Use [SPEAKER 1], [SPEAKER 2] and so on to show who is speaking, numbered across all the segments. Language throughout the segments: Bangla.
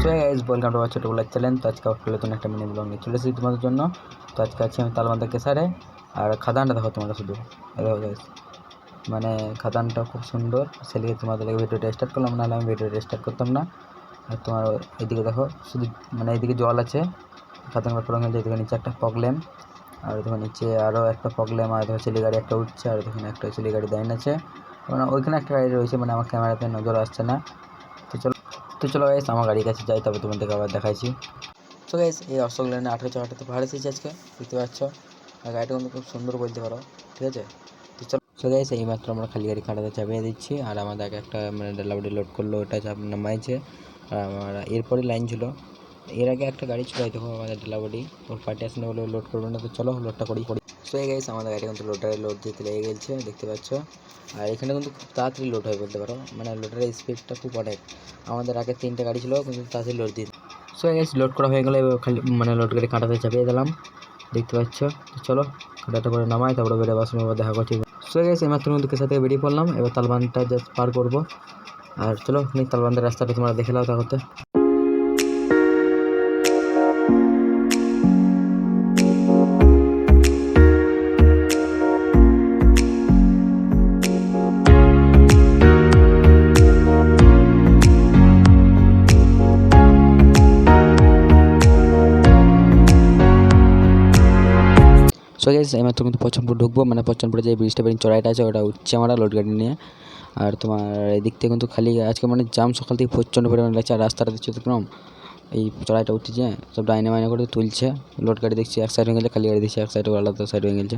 [SPEAKER 1] গাইস ওয়েলকাম টু আওয়ার ছোটবেলার চ্যানেল। তো আজকে আবার নতুন একটা মিনি ব্লগ নিয়ে চলে এসেছি তোমাদের জন্য। তো আজকে আছি আমি তালবান্ধা কেসারে। আর খাদানটা দেখো তোমরা শুধু, দেখো গাইস, মানে খাদানটা খুব সুন্দর, সেদিকে তোমাদের ভিডিওটা স্টার্ট করলাম, নাহলে আমি ভিডিওটা স্টার্ট করতাম না। আর তোমার এইদিকে দেখো শুধু, মানে এইদিকে জল আছে, খাদানটা পুরো গেছে। এদিকে নিচে একটা প্রবলেম, আর দেখো নিচে আরও একটা প্রবলেম, আর দেখো ছেলে গাড়ি একটা উঠছে, আর দেখুন একটা ছেলে গাড়ি দাঁড়িয়ে আছে, মানে ওইখানে একটা গাড়ি রয়েছে, মানে আমার ক্যামেরাতে নজর আসছে না। তো চলো গাইস আমার গাড়ির কাছে যাই, তবে তোমাদেরকে আবার দেখাইছি। তো গাইস এই অশোক লেনে 18 পাহাড় এসেছি আজকে, দেখতে পাচ্ছ। আর গাড়িটা কিন্তু খুব সুন্দর বলতে পারো, ঠিক আছে। তো চলো, তো গাইস এইমাত্র আমরা খালি গাড়ি খাটাতে চাপিয়ে দিচ্ছি, আর আমাদের আগে একটা মানে ডেলাবডি লোড করলো, ওটা চাপ নামাইছে। আর আমার এরপরই লাইন ছিল, এর আগে একটা গাড়ি ছিল, দেখো আমাদের ডেলাবডি, ওর পার্টি আসলে বলে লোড করবে না। তো চলো লোডটা করি। তো এই গাইস আমাদের গাড়ি কিন্তু লোড দিতে লেগে গেছে, দেখতে পাচ্ছ। আর এখানে কিন্তু খুব তাড়াতাড়ি লোড হয় বলতে পারো, মানে লোডের স্পিডটা খুব অনেক। আমাদের আগে 3টে গাড়ি ছিল, কিন্তু তাড়াতাড়ি লোড দিতে। সো গাইস লোড করা হয়ে গেলে খালি মানে লোড গাড়ি কাঁটাতে চাপিয়ে দিলাম, দেখতে পাচ্ছ। তো চলো কাঁটাটা করে নামাই, তারপরে বেরিয়ে বাসনের মধ্যে দেখা করছি। সো গাইস এইমাত্র কিন্তু সাথে বেরিয়ে পড়লাম, এবার তালবান্ধটা জাস্ট পার করবো। আর চলো তালবান্ধার রাস্তাটা তোমরা দেখে নাও তাহলে। সো গাইস এইমাত্র কিন্তু পছন্দপুর ঢুকবো, মানে পছন্দপুরে যে ব্রিজটা বেরিয়ে চড়াইটা আছে, ওটা উঠছে আমরা লোড গাড়ি নিয়ে। আর তোমার এদিক থেকে কিন্তু খালি আজকে মানে জাম সকাল থেকে প্রচণ্ড পরিমাণে লাগছে। আর রাস্তাটা দেখছো তো কম, এই চড়াইটা উঠছে, সব ডাইনে মাইনে করে তুলছে। লোড গাড়ি দেখছি এক সাইড হয়ে গেছে, খালি গাড়ি দেখছি এক সাইড, আলাদা সাইড হয়ে গেছে।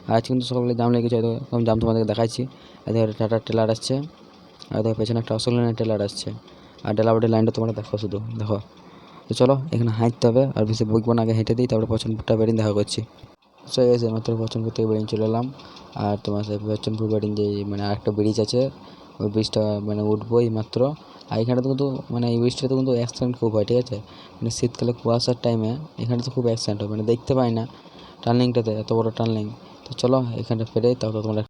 [SPEAKER 1] আর আজকে কিন্তু সকালে জাম লেগেছে, এরকম জাম তোমাদেরকে দেখাচ্ছি। এদের টাটা টেলার আসছে, আর দেখো পেছনে একটা অশোক লেনের টেলার আসছে। আর ডেলাবডি লাইনটা তোমরা দেখো শুধু, দেখো। তো চলো এখানে হাঁটতে হবে, আর বেশি বইকবো না, আগে হেঁটে দিই, তারপরে পছন্দপুরটা বেরিয়ে দেখা করছি। সো এসে মাত্র পছন্দপুর থেকে বেরিয়ে চলে এলাম। আর তোমার সেই পছন্দপুর বেরিয়ে যে মানে আরেকটা ব্রিজ আছে, ওই ব্রিজটা মানে উঠবো এই মাত্র। আর এখানে তো কিন্তু মানে এই ব্রিজটাতে কিন্তু অ্যাক্সিডেন্ট খুব হয়, ঠিক আছে। মানে শীতকালে কুয়াশার টাইমে এখানে তো খুব অ্যাক্সিডেন্ট হয়, মানে দেখতে পাই না টার্নিংটাতে, এত বড় টার্নিং। তো চলো এখানটা ফেরে, তারপর তোমরা।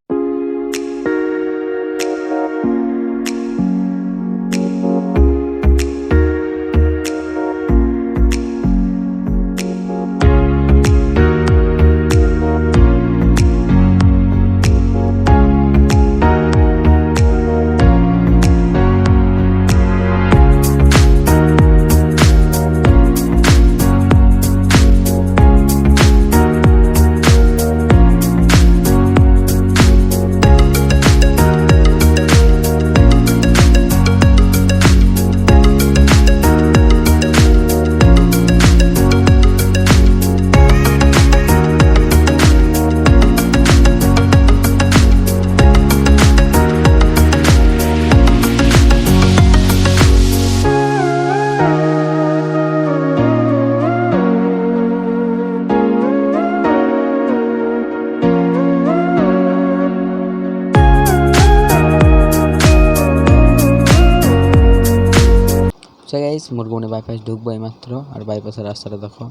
[SPEAKER 1] সো গাইস মুরগুমনি বাইপাস ঢুকবো এইমাত্র, আর বাইপাসের রাস্তাটা দেখো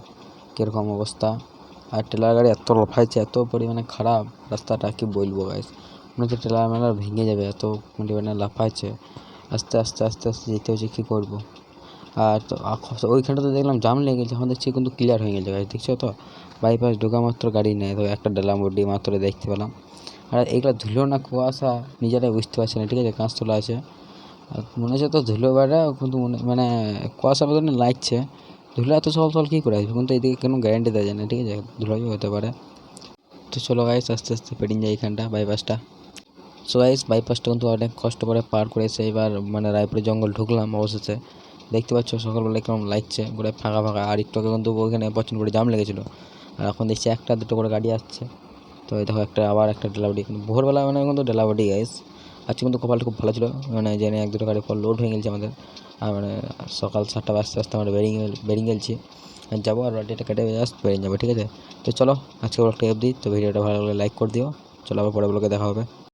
[SPEAKER 1] কীরকম অবস্থা। আর টেলার গাড়ি এত লাফাইছে, এত পরিমাণে খারাপ রাস্তাটা, কি বলবো গাইস। মনে হচ্ছে টেলার মেলার ভেঙে যাবে, এত পরিমাণে লাফাইছে। আস্তে আস্তে আস্তে আস্তে যেতে হচ্ছে, কী করবো। আর তো ওইখানটাতে দেখলাম জাম লেগে গেছে, এখন দেখছি কিন্তু ক্লিয়ার হয়ে গেছে গাইস, দেখছো তো। বাইপাস ঢোকা মাত্র গাড়ি নেই, তো একটা ডেলাবডি মাত্র দেখতে পেলাম। আর এইগুলো ধুলো না কুয়াশা নিজেরাই বুঝতে পারছি না, ঠিক আছে। কাঁচ তোলা আছে, আর মনে হচ্ছে তো ধুলো বেড়া, কিন্তু মানে কুয়াশার মতন লাগছে। ধুলো এত সল কী করে আসবে, কিন্তু এদিকে কোনো গ্যারান্টি দেওয়া যায় না, ঠিক আছে, ধুলোই হতে পারে। তো চলো গাইস আস্তে আস্তে পেরিয়ে যায় এইখানটা বাইপাসটা। সো গাইস বাইপাসটা কিন্তু অনেক কষ্ট করে পার করেছে, এবার মানে রায়পুরের জঙ্গল ঢুকলাম অবশেষে। দেখতে পাচ্ছ সকালবেলা কেমন লাগছে, পুরো ফাঁকা ফাঁকা। আর একটু আগে কিন্তু ওইখানে প্রচণ্ড করে জাম লেগেছিলো, আর এখন দেখছি একটা দুটো করে গাড়ি আসছে। তো এই দেখো আবার একটা ডেলাবডি, কিন্তু ভোরবেলা মানে কিন্তু ডেলাবডি গাইস। আজকে কিন্তু কপালটা খুব ভালো ছিল, মানে জেনে এক দুটো গাড়ি পর লোড হয়ে গেছে আমাদের। আর মানে সকাল 7টা বাজতে বাজতে আমরা বেরিয়ে গেছি, যাবো। আর এটা কেটে জাস্ট বেরিয়ে যাবো, ঠিক আছে। তো চলো আজকে ব্লগটা অবধি। তো ভিডিওটা ভালো লাগলে লাইক করে দিও। চলো আবার পরে ব্লগে দেখা হবে।